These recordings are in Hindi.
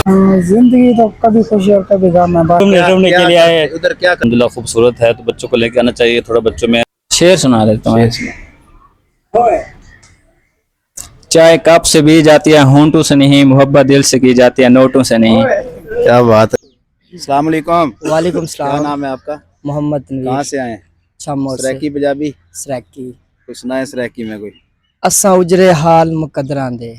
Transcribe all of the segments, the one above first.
जिंदगी तो कभी खुशी और कभी गम है। घूमने के लिए आए उधर क्या अल्हम्दुलिल्लाह खूबसूरत है, तो बच्चों को लेके आना चाहिए। थोड़ा बच्चों में शेर सुना देता हूँ। चाय कप से भी जाती है, होंठों से नहीं, मोहब्बत दिल से की जाती है, नोटों से नहीं। क्या बात है। अस्सलाम वालेकुम। वालेकुम क्या सलाम। नाम है आपका? मोहम्मद कहाँ से आए? शामोर से। सराकी पंजाबी सराकी कुछ सुनाए सराकी में कोई। असा उजरे हाल मुकदरां दे,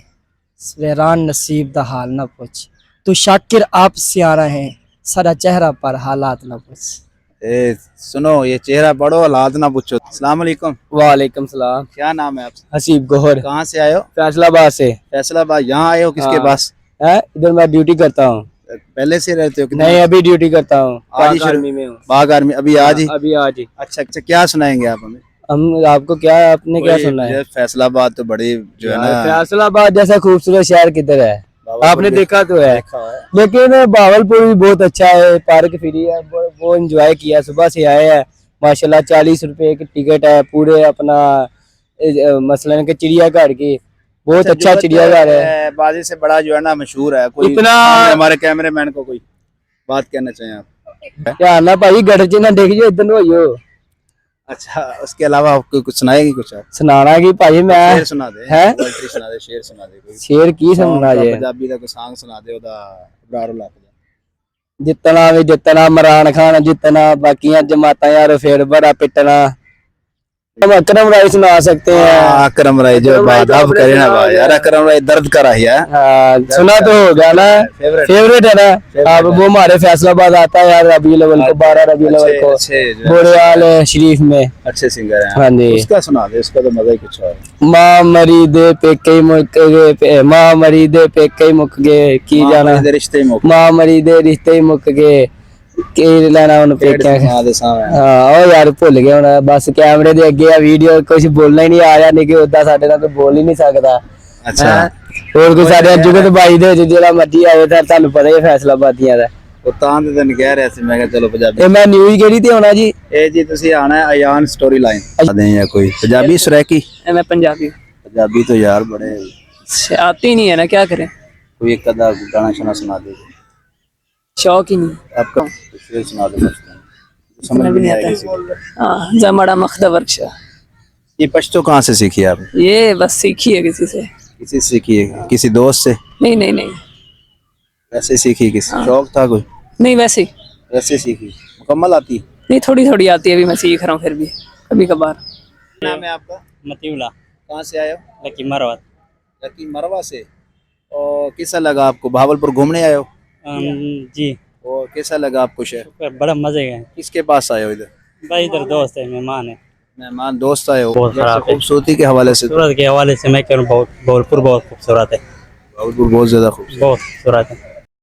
सवेरान नसीब दा हाल ना पूछ, तू शाकिर आप सियारा है, सारा चेहरा पर हालात ना पूछ। ए सुनो, ये चेहरा पढ़ो, हालात ना पूछो। अस्सलाम वालेकुम। वालेकुम सलाम। क्या नाम है आपका? हसीब गोहर, कहाँ से आए हो? फैसलाबाद से। फैसलाबाद। यहाँ आए हो किसके हाँ। पास? है इधर मैं ड्यूटी करता हूँ। पहले से रहते हो? नहीं, अभी ड्यूटी करता हूँ। आज ही पाक शुरू? आर्मी में हूँ। बाग आर्मी। अभी आज ही? अभी आज ही। अच्छा अच्छा, क्या सुनाएंगे आप हमें? हम आपको क्या, आपने क्या सुनना है? फैसलाबाद तो बड़ी जो है ना, फैसलाबाद जैसा खूबसूरत शहर किधर है? आपने देखा तो है। लेकिन भावलपुर भी बहुत अच्छा है, पार्क फ्री है, वो एंजॉय किया। सुबह से आए हैं माशाल्लाह। 40 रुपए की टिकट है पूरे अपना मसलन के चिड़ियाघर की। बहुत अच्छा चिड़ियाघर है। बाजी से बड़ा जो है ना मशहूर है। कोई इतना हमारे कैमरामैन को कोई बात कहना चाहिए आप? क्या ना भाई, गढ़ च ना देख जो, इधर हो। अच्छा, उसके अलावा आपको कुछ सुनाएगी? कुछ आप सुनाना की भाई मैं शेर सुना दे। है? पोएट्री सुना दे, शेर सुना दे कोई। शेर की सुनना जे? पंजाबी का कोई सॉन्ग सुना दे, ओदा ब्रारो ला के। जितना भी जितना इमरान खान जितना, बाकियां जमाता यार फिर बड़ा पिटना। हम अकरम राय सुना सकते हैं। अकरम राय जो बात आप करे ना भाई यार, अकरम राय दर्द का रही है। सुना तो हो गया ना, फेवरेट है ना। अब वो हमारे फैसलाबाद आता है यार, रबीउल अव्वल को, 12 रबीउल अव्वल को बोरेआल शरीफ में। अच्छे सिंगर हैं। हाँ जी। उसका सुना दे, उसका तो मजा ही कुछ और। मां मरी दे पेके मुक गए, मां मरी दे पेके मुक गए की जाना, रिश्ते मां मरी दे रिश्ते मुक गए की लेना उन पेके। हाँ ओ यार भुल गया हूं, बस कैमरे दे अगे आ वीडियो कुछ बोलना ही नहीं आ रहा, नहीं कि उदा साडे नाल तो बोल ही नहीं सकदा। अच्छा, और कोई साडे जुगत बाई दे जेड़ा मर्जी आवे, तां तानू पता ही फैसलाबादियां दा। ਉਹ ਤਾਂ ਤੇ ਤੈਨੂੰ ਕਹਿ ਰਿਹਾ ਸੀ ਮੈਂ ਕਿਹਾ ਚਲੋ ਪੰਜਾਬੀ। ਇਹ ਮੈਂ ਨਿਊਜ਼ ਕਿਹੜੀ ਤੇ ਆਉਣਾ ਜੀ? ਇਹ ਜੀ ਤੁਸੀਂ ਆਣਾ ਹੈ ਅਯਾਨ स्टोरी लाइन दें या कोई पंजाबी सराकी। मैं पंजाबी पंजाबी तो यार बड़े आती नहीं है ना, क्या करें। कोई एक आधा गाना शाना सुना दे, शौक ही नहीं। आपका शेर सुना दे, समझ में नहीं आएगा। हाँ, जमड़ा मखदा वर्कशा। ये पश्तो कहाँ से सीखी आप? ये बस सीखी है किसी से। किसी से सीखी है? किसी दोस्त से? नहीं नहीं नहीं वैसे सीखी? किसी शौक था कोई? नहीं, वैसे वैसे सीखी? मुकम्मल आती? नहीं, थोड़ी थोड़ी आती है, अभी मैं सीख रहा हूँ फिर भी कभी कभार। नाम है आपका? मतीउल्लाह। कहाँ से आए हो? लकी मरवत। लकी मरवा से। और कैसा लगा आपको? भावलपुर घूमने आए हो? जी। और कैसा लगा आपको शहर? बड़ा मजे का है किसके पास आए हो इधर? भाई, इधर दोस्त है, मेहमान है। मेहमान दोस्त आए हो? बहुत खराब है। खूबसूरती के हवाले से? सूरत के हवाले से मैं कह रहा हूँ, बहुत भावलपुर बहुत खूबसूरत है। भावलपुर बहुत ज्यादा खूबसूरत, बहुत खूबसूरत है।